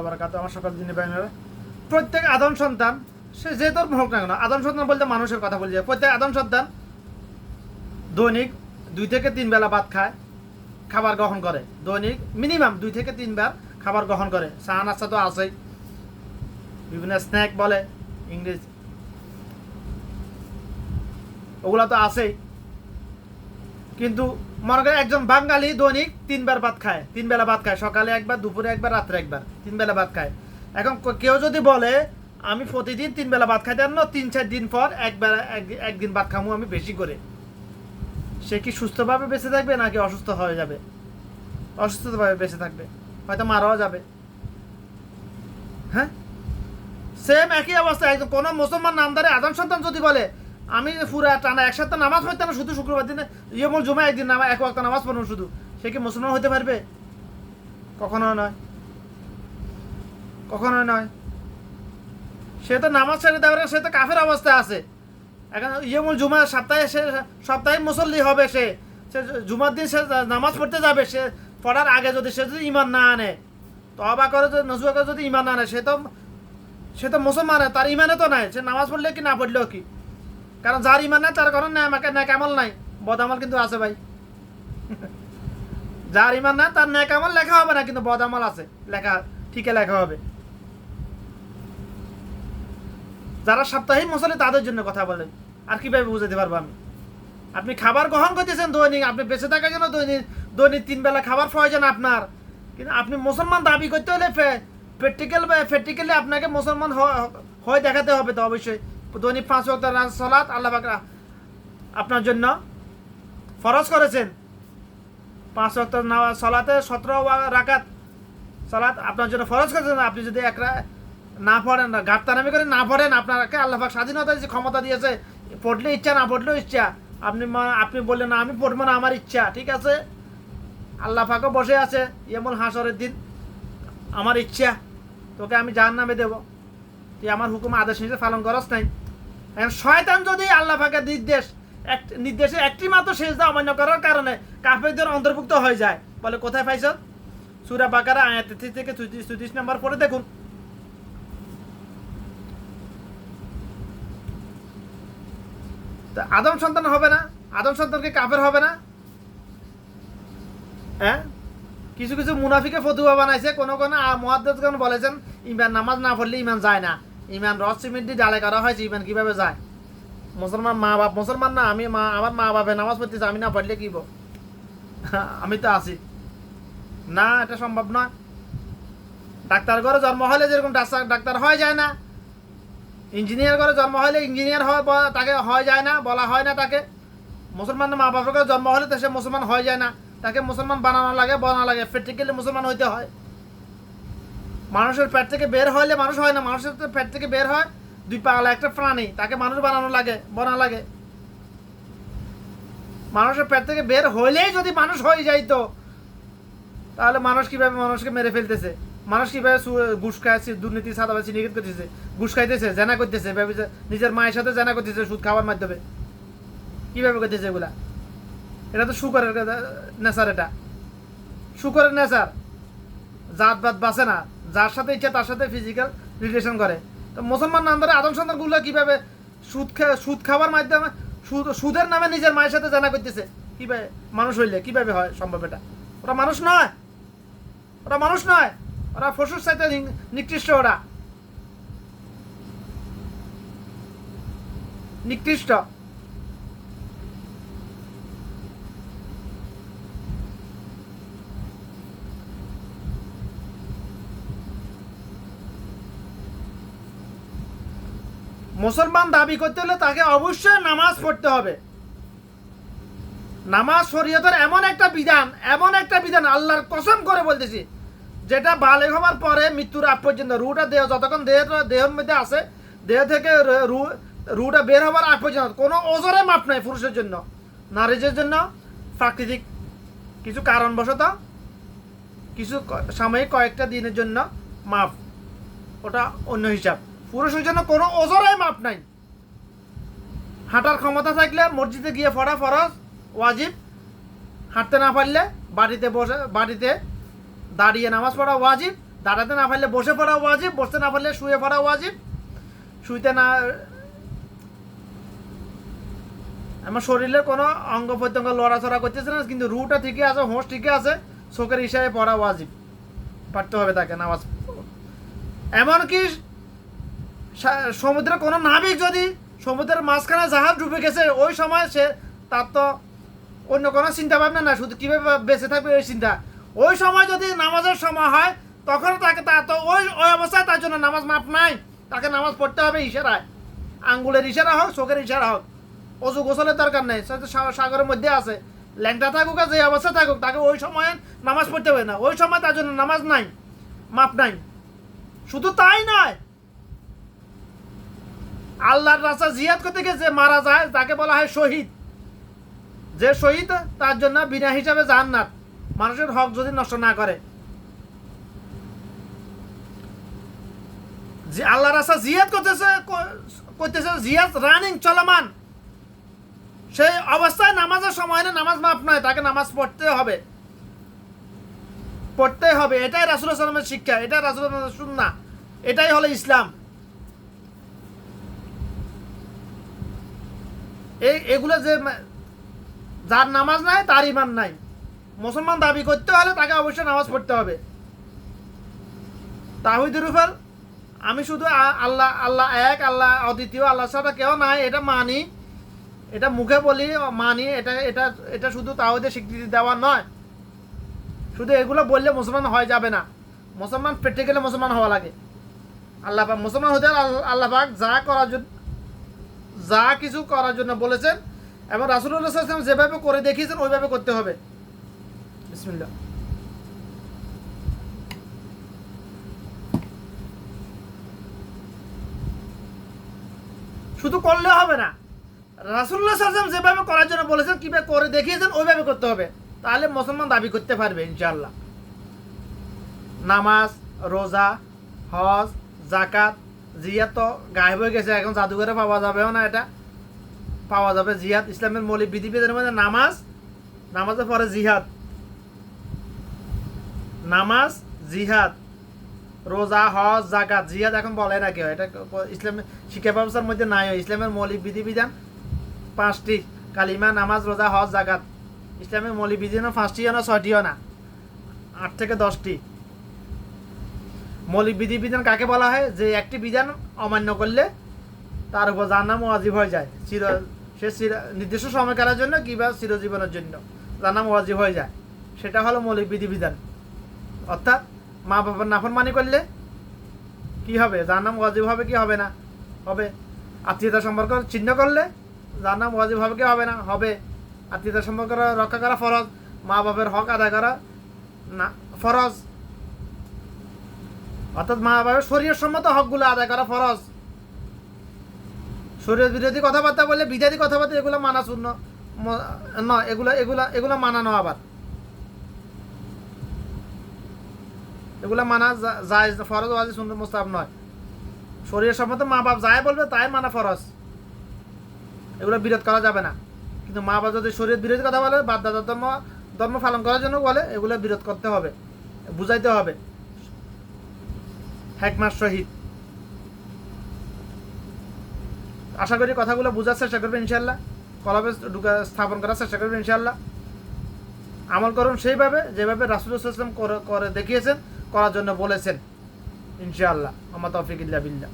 আমার সকল দিনে বাইনারা প্রত্যেক আদম সন্তান সে যে তোর হোক না কেন, আদম সন্তান বলতে মানুষের কথা বলছে। প্রত্যেক আদম সন্তান দৈনিক 2 থেকে 3 বেলা ভাত খায়, খাবার গ্রহণ করে। দৈনিক মিনিমাম 2 থেকে 3 বার খাবার গ্রহণ করে। চা নাস্তা তো আছেই, বিভিন্ন স্ন্যাক বলে ইংরেজ, ওগুলা তো আছেই। কিন্তু মনে করে একজন বাঙালি দৈনিক 3 বার ভাত খায়, 3 বেলা ভাত খায়, সকালে একবার, দুপুরে একবার, রাত্রে একবার, 3 বেলা ভাত খায়। এখন কেউ যদি বলে আমি প্রতিদিন 3 বেলা ভাত খাইতে না, 3-4 দিন পর একদিন ভাত খামু আমি বেশি করে, সে কি সুস্থভাবে বেঁচে থাকবে নাকি অসুস্থ হয়ে যাবে? অসুস্থভাবে বেঁচে থাকবে, হয়তো মারাও যাবে। হ্যাঁ, সেম একই অবস্থা। একদম কোনো মুসলমান নামদারে আদম সন্তান যদি বলে আমি পুরা টানা এক সপ্তাহ নামাজ পড়তে না, শুধু শুক্রবার দিনে ইয়মুল জুমা একদিন এক ওয়াক্ত নামাজ পড়ুন শুধু, সে কি মুসলমান হতে পারবে? কখনো নয়, কখনো নয়। সে তো নামাজ ছেড়ে দেওয়ার, সে তো কাফের অবস্থায় আছে। এখন ইয়মুল জুমা সপ্তাহে মুসল্লি হবে, সে জুমার দিন সে নামাজ পড়তে যাবে, সে পড়ার আগে যদি সে যদি ইমান না আনে, তওবা করে নজুয়া করে যদি ইমান না আনে, সে তো মুসলমান, তার ইমানে তো নাই, সে নামাজ পড়লে কি না পড়লেও কি। কারণ যার ইমান নাই তার কারণ ন্যাক আমল নাই, বদ আমল কিন্তু আছে ভাই। যার ইমান নাই তার ন্যাক আমল লেখা হবে না, কিন্তু বদ আমল আছে, ঠিকই লেখা হবে। যারা সাপ্তাহিক মুসল্লি তাদের জন্য কথা বলেন, আর কিভাবে বুঝাতে পারবো আমি? আপনি খাবার গ্রহণ করতেছেন দৈনিক, আপনি বেঁচে থাকার জন্য দৈনিক 3 বেলা খাবার প্রয়োজন আপনার, কিন্তু আপনি মুসলমান দাবি করতে হলে প্র্যাকটিক্যালি আপনাকে মুসলমান হয়ে দেখাতে হবে। তো অবশ্যই দৈনিক 5 ওয়াক্ত সালাত আল্লাহ পাক আপনার জন্য ফরজ করেছেন। 5 ওয়াক্ত সালাতে 17 রাকাত সালাত আপনার জন্য ফরজ করেছেন। আপনি যদি না পড়েন, ঘাটতারামি করে না পড়েন, আপনাকে আল্লাহ পাক স্বাধীনতা দিয়েছে, ক্ষমতা দিয়েছে, পড়লে ইচ্ছা না পড়লেও ইচ্ছা। আপনি বললেন না আমি পড়বো না, আমার ইচ্ছা, ঠিক আছে, আল্লাহ পাকও বসে আছে এমন হাসরের দিন, আমার ইচ্ছা, তোকে আমি জাহান্নামে দেব, তুই আমার হুকুম আদেশ নিতে পালন করস নাই। এখন শয়তান যদি আল্লাহ পাকের নির্দেশে একটি মাত্র সেজদা অমান্য করার কারণে কাফেরদের অন্তর্ভুক্ত হয়ে যায়, বলে কোথায় পাইছ? সূরা বাকারা আয়াত 33 থেকে 34 নম্বর পড়ে দেখুন। আদম সন্তান হবে না? আদম সন্তানকে কাফের হবে না? হ্যাঁ, কিছু কিছু মুনাফিকে ফতুয়া বানাইছে, কোন মুহাদ্দিসগণ বলেছেন ইমান নামাজ না পড়লে ইমান যায় না। ইমান রস সিমেন্ট দিয়ে ডালে করা হয়েছে, ইমান কিভাবে যায়? মুসলমান মা বাপ মুসলমান না, আমার মা বাপে নামাজ পড়তেছে, আমি না পড়লে কি আমি তো আছি না, এটা সম্ভব নয়। ডাক্তার ঘরে জন্ম হলে যেরকম ডাক্তার হয়ে যায় না, ইঞ্জিনিয়ার ঘরে জন্ম হলে ইঞ্জিনিয়ার তাকে হয়ে যায় না, বলা হয় না তাকে। মুসলমান মা বাপের ঘরে জন্ম হলে তো সে মুসলমান হয়ে যায় না, তাকে মুসলমান বানানো লাগে, প্র্যাকটিক্যালি মুসলমান হইতে হয়। মানুষের পেট থেকে বের হইলে মানুষ হয় না, মানুষের পেট থেকে বের হয় 2 পাগলা একটা প্রাণী, তাকে মানুষ বানানো লাগে। মানুষের পেট থেকে বের হইলেই যদি মানুষ হয়ে যাইতো, তাহলে মানুষ কিভাবে মানুষকে মেরে ফেলতেছে? মানুষ কিভাবে ঘুষ খাইছে, দুর্নীতি, সাদাবাজি, সিন্ডিকেট করতেছে, ঘুষ খাইতেছে, জেনা করতেছে, নিজের মায়ের সাথে জেনা করতেছে সুদ খাওয়ার মাধ্যমে, কিভাবে করতেছে এগুলা? এটা তো শুকরের নেচার, এটা শুকরের নেচার। জাত বাত বাঁচে না, যার সাথে ইচ্ছা তার সাথে ফিজিক্যাল রিলেশন করে। তো মুসলমান নাম ধরে আদম সন্তানগুলো কিভাবে সুদ খাওয়ার মাধ্যমে, সুদের নামে নিজের মায়ের সাথে জানা করতেছে? কিভাবে মানুষ হইলে কিভাবে হয় সম্ভব? এটা ওরা মানুষ নয়, ওরা পশুর সাথে নিকৃষ্ট, ওরা নিকৃষ্ট। মুসলমান দাবি করতে হলে তাকে অবশ্যই নামাজ পড়তে হবে। নামাজ শরীয়তের এমন একটা বিধান, আল্লাহর কসম করে বলতেছি, যেটা বালেগ হওয়ার পরে মৃত্যুর আগ পর্যন্ত, রুটা দেহ যতক্ষণ দেহের মধ্যে আছে, দেহ থেকে রুটা বের হওয়ার আগ পর্যন্ত কোনো ওজরে মাপ নাই। পুরুষের জন্য, নারীদের জন্য প্রাকৃতিক কিছু কারণবশত, কিছু সাময়িক কয়েকটা দিনের জন্য মাপ, ওটা অন্য হিসাব। পুরুষের জন্য কোনো ওজরে মাপ নাই। হাঁটার ক্ষমতা থাকলে মসজিদে গিয়ে পড়া ফরজ, ওয়াজিব। হাঁটতে না পারলে বাড়িতে দাঁড়িয়ে নামাজ পড়া ওয়াজিব। দাঁড়াতে না পারলে বসে পড়া ওয়াজিব, বসতে না পারলে শুয়ে পড়া ওয়াজিব। শুইতে না, আমার শরীরের কোনো অঙ্গ প্রত্যঙ্গ লড়াচড়া করতেছে না, কিন্তু রুটা ঠিকই আছে, হোঁশ ঠিকই আছে, চোখের ইশারায় পড়া ওয়াজিব, পারতে হবে তাকে নামাজ। এমনকি সমুদ্রের কোনো নাবিক যদি সমুদ্রের মাঝখানে জাহাজ ডুবে গেছে, ওই সময় সে তার তো অন্য কোনো চিন্তা ভাবনা না, শুধু কীভাবে বেঁচে থাকবে ওই চিন্তা। ওই সময় যদি নামাজের সময় হয়, তখন তাকে তার তো ওই ওই অবস্থায় তার জন্য নামাজ মাপ নাই, তাকে নামাজ পড়তে হবে ইশারায়, আঙ্গুলের ইশারা হোক, চোখের ইশারা হোক। অজু গোসলের দরকার নেই, সাগরের মধ্যে আছে, ল্যাংটা থাকুক আর যে অবস্থা থাকুক, তাকে ওই সময় নামাজ পড়তে হবে না, ওই সময় তার জন্য নামাজ নাই, মাপ নাই। শুধু তাই নয়, আল্লাহর রাস্তা জিহাদ করতে গিয়ে যে মারা যায় তাকে বলা হয় শহীদ। যে শহীদ তার জন্য বিনা হিসাবে জান্নাত, মানুষের হক যদি নষ্ট না করে। যে আল্লাহর রাস্তা জিহাদ করতেছে, জিহাদ রানিং, চলমান, সেই অবস্থায় নামাজের সময় না, নামাজ মাপ নয়, তাকে নামাজ পড়তে হবে, পড়তে হবে। এটাই রাসূলুল্লাহ সাল্লাল্লাহু আলাইহি ওয়াসাল্লামের শিক্ষা, এটাই রাসূলুল্লাহ সুন্নাহ, এটাই হলো ইসলাম। এগুলো যে যার নামাজ নাই তার ইমান নাই। মুসলমান দাবি করতে হলে তাকে অবশ্যই নামাজ পড়তে হবে। তাওহীদের উপর আমি শুধু আল্লাহ আল্লাহ এক, আল্লাহ অদ্বিতীয়, আল্লাহ ছাড়া কেউ নাই, এটা মানি, এটা মুখে বলি মানি, এটা এটা এটা শুধু তাওহীদের স্বীকৃতি দেওয়া নয়। শুধু এগুলো বললে মুসলমান হয়ে যাবে না, মুসলমান পেটে গেলে মুসলমান হওয়া লাগে। আল্লাহ পাক মুসলমান হতে আল্লাহ পাক যা কিছু করার জন্য বলেছেন এবং রাসূলুল্লাহ সাল্লাল্লাহু আলাইহি ওয়াসাল্লাম যেভাবে করে দেখিয়েছেন ওইভাবে করতে হবে। বিসমিল্লাহ। শুধু করলে হবে না, রাসূলুল্লাহ সাল্লাল্লাহু আলাইহি ওয়াসাল্লাম যেভাবে করার জন্য বলেছেন, কিভাবে করে দেখিয়েছেন ওইভাবে করতে হবে, তাহলে মুসলমান দাবি করতে পারবে ইনশাআল্লাহ। নামাজ, রোজা, হজ, যাকাত, জিহাদ তো গায়েব হয়ে গেছে, এখন জাদুঘরে পাওয়া যাবেও না, এটা পাওয়া যাবে। জিহাদ ইসলামের মৌলিক বিধিবিধানের মধ্যে নামাজ, নামাজের পরে জিহাদ, নামাজ, জিহাদ, রোজা, হজ, যাকাত। জিহাদ এখন বলে না কেউ, এটা ইসলামের শিক্ষা ব্যবস্থার মধ্যে নাই। ইসলামের মৌলিক বিধিবিধান 5টি, কালিমা, নামাজ, রোজা, হজ, যাকাত। ইসলামের মৌলিক বিধিবিধান 5টিও না 6টিও না, 8 থেকে 10টি। মৌলিক বিধিবিধান কাকে বলা হয়? যে একটি বিধান অমান্য করলে তার উপর জাহান্নাম ওয়াজিব হয়ে যায়, সে নির্দিষ্ট সময়কালের জন্য কিংবা চিরজীবনের জন্য জাহান্নাম ওয়াজিব হয়ে যায়, সেটা হলো মৌলিক বিধিবিধান। অর্থাৎ মা বাবার নাফরমানি করলে কি হবে? জাহান্নাম ওয়াজিব হবে কি হবে না? হবে। আত্মীয়তা সম্পর্ক ছিন্ন করলে জাহান্নাম ওয়াজিব হবে কি হবে না? হবে। আত্মীয়তা সম্পর্ক রক্ষা করা ফরজ, মা বাবার হক আদায় করা না ফরজ, অর্থাৎ মা বাবার শরীয়ত সম্মত হকগুলো আদায় করা ফরজ। শরীয়ত বিরোধী কথাবার্তা বললে, বিদাতি কথাবার্তা, এগুলো মানা শূন্য নয়, এগুলো মানানো, আবার এগুলো মানা জায়েজ, ফরজ ওয়াজিব সুন্নাত মুস্তাহাব নয়। শরীয়ত সম্মত মা বাপ যাই বলবে তাই মানা ফরজ, এগুলো বিরোধ করা যাবে না। কিন্তু মা বাপ যদি শরীয়ত বিরোধী কথা বলে, বাপ দাদার ধর্ম পালন করার জন্য বলে, এগুলো বিরোধ করতে হবে, বুঝাইতে হবে হিকমার সহিত। আশা করি কথাগুলো বোঝার চেষ্টা করবেন ইনশাআল্লাহ, কলবে স্থাপন করার চেষ্টা করবেন ইনশাআল্লাহ। আমল করুন সেইভাবে যেভাবে রাসূলুল্লাহ সাল্লাল্লাহু আলাইহি ওয়াসাল্লাম করে দেখিয়েছেন, করার জন্য বলেছেন ইনশাআল্লাহ। আমার তৌফিক ইল্লা বিল্লাহ।